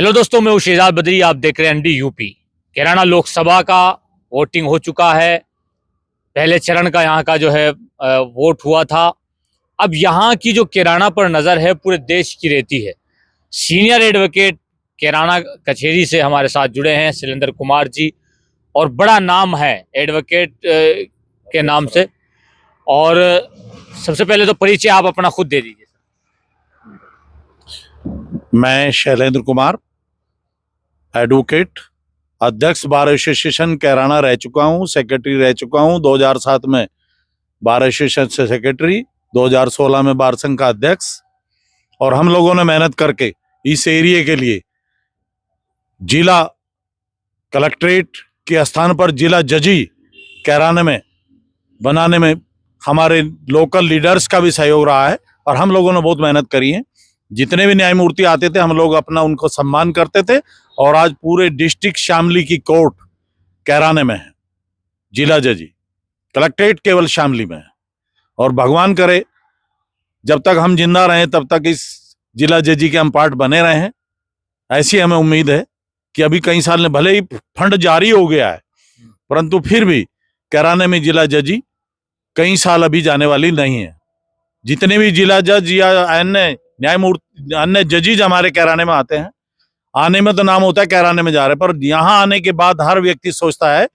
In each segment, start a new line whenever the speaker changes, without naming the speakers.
Hello दोस्तों, मैं हूं शेहजाद बदरी। आप देख रहे हैं एनडी यूपी। कैराना लोकसभा का वोटिंग हो चुका है। पहले चरण का यहाँ का जो है वोट हुआ था। अब यहाँ की जो कैराना पर नज़र है पूरे देश की रहती है। सीनियर एडवोकेट कैराना कचहरी से हमारे साथ जुड़े हैं शैलेंद्र कुमार जी, और बड़ा नाम है एडवोकेट के नाम से। और सबसे पहले तो परिचय आप अपना खुद दे दीजिए।
मैं शैलेंद्र कुमार, एडवोकेट, अध्यक्ष बार एसोसिएशन कैराना रह चुका हूं, सेक्रेटरी रह चुका हूं। 2007 में बार एसोसिएशन से सेक्रेटरी, 2016 में बार संघ का अध्यक्ष। और हम लोगों ने मेहनत करके इस एरिया के लिए जिला कलेक्ट्रेट के स्थान पर जिला जजी कैराना में बनाने में हमारे लोकल लीडर्स का भी सहयोग रहा है। और हम लोगों ने बहुत मेहनत करी है। जितने भी न्यायमूर्ति आते थे हम लोग अपना उनको सम्मान करते थे। और आज पूरे डिस्ट्रिक्ट शामली की कोर्ट कैराने में है, जिला जजी कलेक्ट्रेट केवल शामली में है। और भगवान करे जब तक हम जिंदा रहें तब तक इस जिला जजी के हम पार्ट बने रहे हैं। ऐसी हमें उम्मीद है कि अभी कई साल में भले ही फंड जारी हो गया है, परंतु फिर भी कैराने में जिला जजी कई साल अभी जाने वाली नहीं है। जितने भी जिला जज या अन्य न्यायमूर्ति, अन्य जजीज हमारे कैराने में आते हैं, आने में तो नाम होता है कैराने में जा रहे, पर यहाँ आने के बाद हर व्यक्ति सोचता है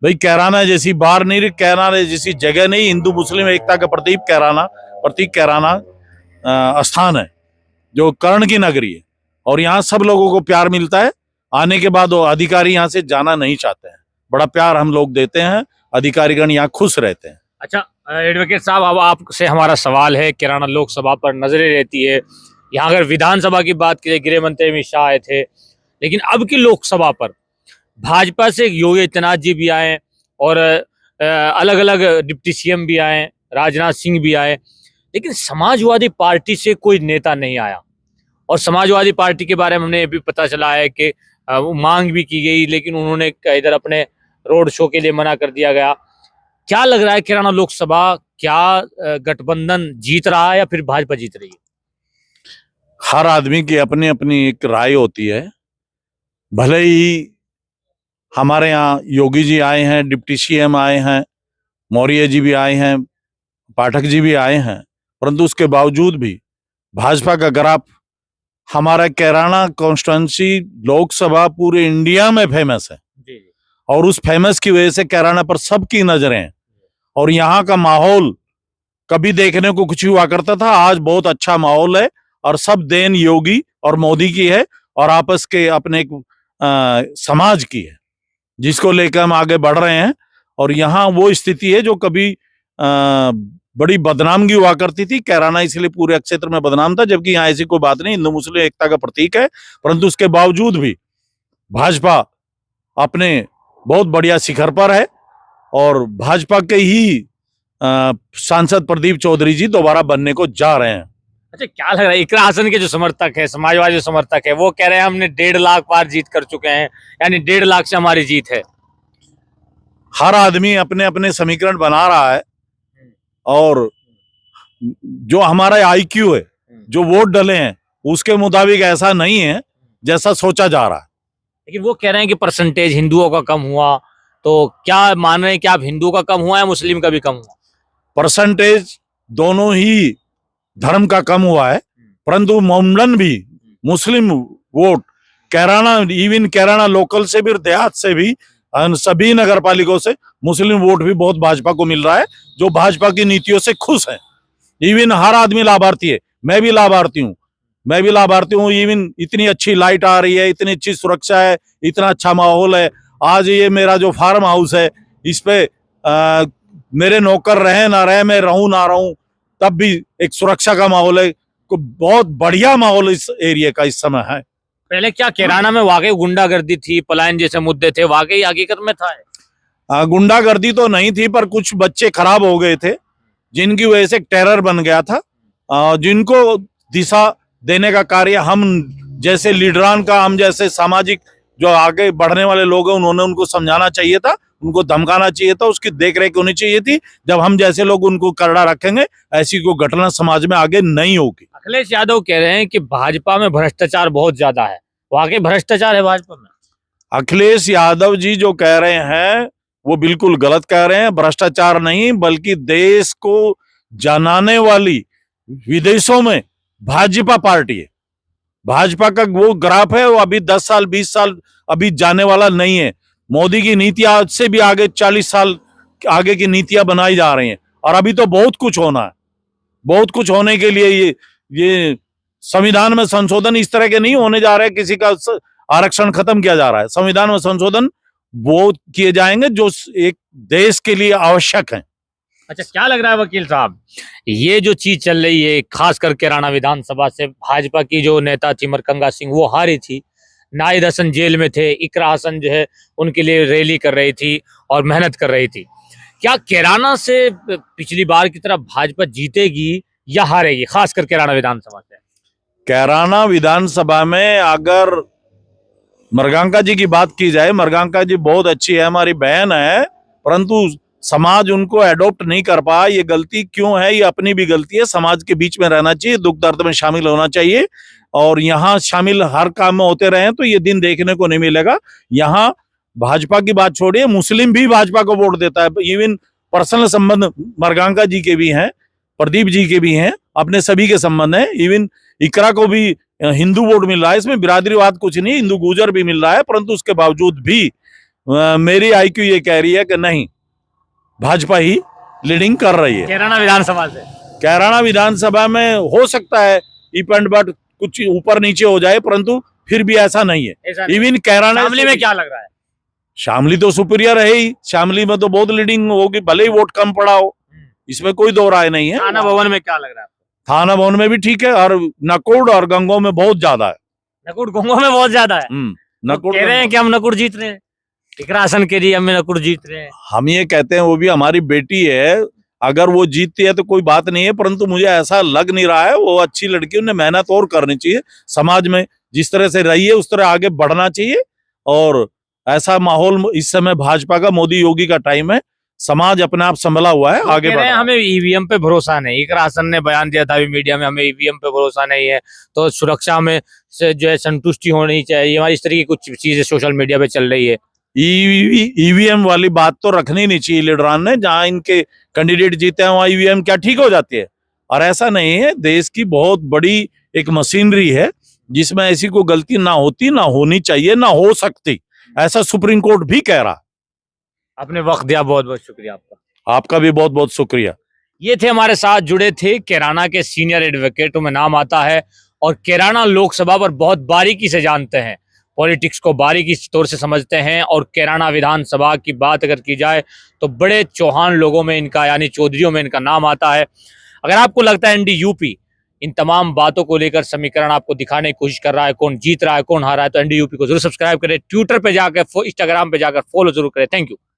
भाई कैराना जैसी बार नहीं, कैराना जैसी जगह नहीं। हिंदू मुस्लिम एकता का प्रतीक कैराना स्थान है, जो कर्ण की नगरी है। और यहाँ सब लोगों को प्यार मिलता है। आने के बाद वो अधिकारी यहाँ से जाना नहीं चाहते हैं। बड़ा प्यार हम लोग देते हैं, अधिकारीगण यहाँ खुश रहते हैं।
अच्छा एडवोकेट साहब, अब आपसे हमारा सवाल है, कैराना लोकसभा पर नजरें रहती है। यहाँ अगर विधानसभा की बात करें, गृह मंत्री अमित शाह आए थे, लेकिन अब की लोकसभा पर भाजपा से योगी आदित्यनाथ जी भी आए और अलग अलग डिप्टी सीएम भी आए, राजनाथ सिंह भी आए, लेकिन समाजवादी पार्टी से कोई नेता नहीं आया। और समाजवादी पार्टी के बारे में हमने ये भी पता चला है कि मांग भी की गई, लेकिन उन्होंने इधर अपने रोड शो के लिए मना कर दिया गया। क्या लग रहा है कैराना लोकसभा, क्या गठबंधन जीत रहा है या फिर भाजपा जीत रही है?
हर आदमी की अपनी अपनी एक राय होती है। भले ही हमारे यहाँ योगी जी आए हैं, डिप्टी सीएम आए हैं, मौर्य जी भी आए हैं, पाठक जी भी आए हैं, परंतु उसके बावजूद भी भाजपा का ग्राफ, हमारा कैराना कॉन्स्टिट्यूंसी लोकसभा पूरे इंडिया में फेमस है। और उस फेमस की वजह से कैराना पर सबकी नजरें हैं। और यहाँ का माहौल कभी देखने को कुछ हुआ करता था, आज बहुत अच्छा माहौल है। और सब देन योगी और मोदी की है और आपस के अपने समाज की है, जिसको लेकर हम आगे बढ़ रहे हैं। और यहाँ वो स्थिति है जो कभी बड़ी बदनामगी हुआ करती थी। कैराना इसलिए पूरे क्षेत्र में बदनाम था, जबकि यहाँ ऐसी कोई बात नहीं, हिंदू मुस्लिम एकता का प्रतीक है। परंतु उसके बावजूद भी भाजपा अपने बहुत बढ़िया शिखर पर है। और भाजपा के ही सांसद प्रदीप चौधरी जी दोबारा बनने को जा रहे हैं।
अच्छा, क्या लग रहा है, इकरा हसन के जो समर्थक है, समाजवादी समर्थक है, वो कह रहे हैं हमने 1.5 लाख पार जीत कर चुके हैं, यानी 1.5 लाख से हमारी जीत है।
हर आदमी अपने अपने समीकरण बना रहा है। और जो हमारा आईक्यू है, जो वोट डले हैं, उसके मुताबिक ऐसा नहीं है जैसा सोचा जा रहा है।
लेकिन वो कह रहे हैं कि परसेंटेज हिंदुओं का कम हुआ, तो क्या मान रहे हैं कि आप हिंदुओं का कम हुआ या मुस्लिम का भी कम हुआ?
परसेंटेज दोनों ही धर्म का कम हुआ है, परंतु मामूलन भी Muslim vote Kairana, even Kairana local से भी, देहात से भी, सभी नगर पालिकाओं से मुस्लिम वोट भी बहुत भाजपा को मिल रहा है, जो भाजपा की नीतियों से खुश है। इवन हर आदमी लाभार्थी है, मैं भी लाभार्थी हूँ। इवन इतनी अच्छी लाइट आ रही है, इतनी अच्छी सुरक्षा है, इतना अच्छा माहौल है। आज ये मेरा जो फार्म हाउस है, इस पे मेरे नौकर रहे ना रहे, मैं रहूं ना रहूं, तब भी एक सुरक्षा का माहौल है। बहुत बढ़िया माहौल इस एरिया का इस समय है।
पहले क्या कैराना में वाकई गुंडागर्दी थी, पलायन जैसे मुद्दे थे, वाकई हकीकत में था?
गुंडागर्दी तो नहीं थी, पर कुछ बच्चे खराब हो गए थे, जिनकी वजह से टेरर बन गया था। जिनको दिशा देने का कार्य हम जैसे लीडरान का, हम जैसे सामाजिक जो आगे बढ़ने वाले लोग हैं, उन्होंने उनको समझाना चाहिए था, उनको धमकाना चाहिए था, उसकी देखरेख होनी चाहिए थी। जब हम जैसे लोग उनको करड़ा रखेंगे, ऐसी कोई घटना समाज में आगे नहीं होगी।
अखिलेश यादव कह रहे हैं कि भाजपा में भ्रष्टाचार बहुत ज्यादा है, वाकई भ्रष्टाचार है भाजपा में।
अखिलेश यादव जी जो कह रहे हैं वो बिल्कुल गलत कह रहे हैं। भ्रष्टाचार नहीं बल्कि देश को जनाने वाली विदेशों में भाजपा पार्टी है। भाजपा का वो ग्राफ है वो अभी 10 साल 20 साल अभी जाने वाला नहीं है। मोदी की नीतियां आज से भी आगे 40 साल आगे की नीतियां बनाई जा रही हैं और अभी तो बहुत कुछ होना है। बहुत कुछ होने के लिए ये संविधान में संशोधन इस तरह के नहीं होने जा रहे। किसी का आरक्षण खत्म किया जा रहा है। संविधान में संशोधन वो किए जाएंगे जो एक देश के लिए आवश्यक है।
अच्छा, क्या लग रहा है वकील साहब, ये जो चीज चल रही है खासकर कैराना विधानसभा से, भाजपा की जो नेता थी मरकंगा सिंह वो हारी थी, नाहिद हसन जेल में थे, इकरा हसन जो है उनके लिए रैली कर रही थी और मेहनत कर रही थी। क्या कैराना से पिछली बार की तरह भाजपा जीतेगी या हारेगी, खासकर कैराना विधानसभा से?
कैराना विधानसभा में अगर मरगांका जी की बात की जाए, मरगांका जी बहुत अच्छी है, हमारी बहन है, परंतु समाज उनको एडॉप्ट नहीं कर पाया। ये गलती क्यों है? ये अपनी भी गलती है। समाज के बीच में रहना चाहिए, दुख दर्द में शामिल होना चाहिए और यहाँ शामिल हर काम में होते रहे तो ये दिन देखने को नहीं मिलेगा। यहाँ भाजपा की बात छोड़िए, मुस्लिम भी भाजपा को वोट देता है। इवन पर्सनल संबंध मरगांका जी के भी हैं, प्रदीप जी के भी हैं, अपने सभी के संबंध है। इवन इकरा को भी हिंदू वोट मिल रहा है। इसमें बिरादरीवाद कुछ नहीं, हिंदू गुजर भी मिल रहा है, परंतु उसके बावजूद भी मेरी आईक्यू ये कह रही है कि नहीं, भाजपा ही लीडिंग कर रही है
कैराना विधानसभा से।
कैराना विधानसभा में हो सकता है इफ एंड बट कुछ ऊपर नीचे हो जाए, परंतु फिर भी ऐसा नहीं है। इवन कैराना
शामली में क्या लग रहा है?
शामली तो सुपीरियर है ही। शामली में तो बहुत लीडिंग होगी, भले ही वोट कम पड़ा हो, इसमें कोई दो राय नहीं है।
थाना भवन में क्या लग रहा है?
थाना भवन में भी ठीक है और नकुड़ और गंगो में बहुत ज्यादा है।
नकुड़ गंगो में बहुत ज्यादा है।
नकुड़
कह रहे हैं कि हम नकुड़ जीत रहे हैं, इकरा हसन के लिए हम नकुड़ जीत रहे हैं।
हम ये कहते हैं वो भी हमारी बेटी है, अगर वो जीतती है तो कोई बात नहीं है, परंतु मुझे ऐसा लग नहीं रहा है। वो अच्छी लड़की, उन्हें मेहनत और करनी चाहिए। समाज में जिस तरह से रही है उस तरह आगे बढ़ना चाहिए और ऐसा माहौल इस समय भाजपा का, मोदी योगी का टाइम है। समाज अपने आप संभला हुआ है, आगे बढ़ रहा है।
हमें ईवीएम पे भरोसा नहीं, इकरा हसन ने बयान दिया था अभी मीडिया में, हमें ईवीएम पे भरोसा नहीं है, तो सुरक्षा में से जो है संतुष्टि होनी चाहिए हमारी। इस तरह की कुछ चीजें सोशल मीडिया पे चल रही है।
ईवीएम वाली बात तो रखनी नहीं चाहिए लीडरान ने। जहां इनके कैंडिडेट जीते हैं वहां ईवीएम क्या ठीक हो जाती है? और ऐसा नहीं है। देश की बहुत बड़ी एक मशीनरी है जिसमें ऐसी कोई गलती ना होती, ना होनी चाहिए, ना हो सकती, ऐसा सुप्रीम कोर्ट भी कह रहा।
आपने वक्त दिया, बहुत बहुत शुक्रिया आपका।
आपका भी बहुत बहुत शुक्रिया।
ये थे हमारे साथ जुड़े थे कैराना के सीनियर एडवोकेटों में नाम आता है और कैराना लोकसभा पर बहुत बारीकी से जानते हैं, पॉलिटिक्स को बारीकी तौर से समझते हैं। और कैराना विधानसभा की बात अगर की जाए तो बड़े चौहान लोगों में इनका, यानी चौधरियों में इनका नाम आता है। अगर आपको लगता है एनडी यूपी इन तमाम बातों को लेकर समीकरण आपको दिखाने की कोशिश कर रहा है, कौन जीत रहा है कौन हारा है, तो एनडी यूपी को जरूर सब्सक्राइब करें, ट्विटर पे जाकर, इंस्टाग्राम पे जाकर फॉलो जरूर करें। Thank you.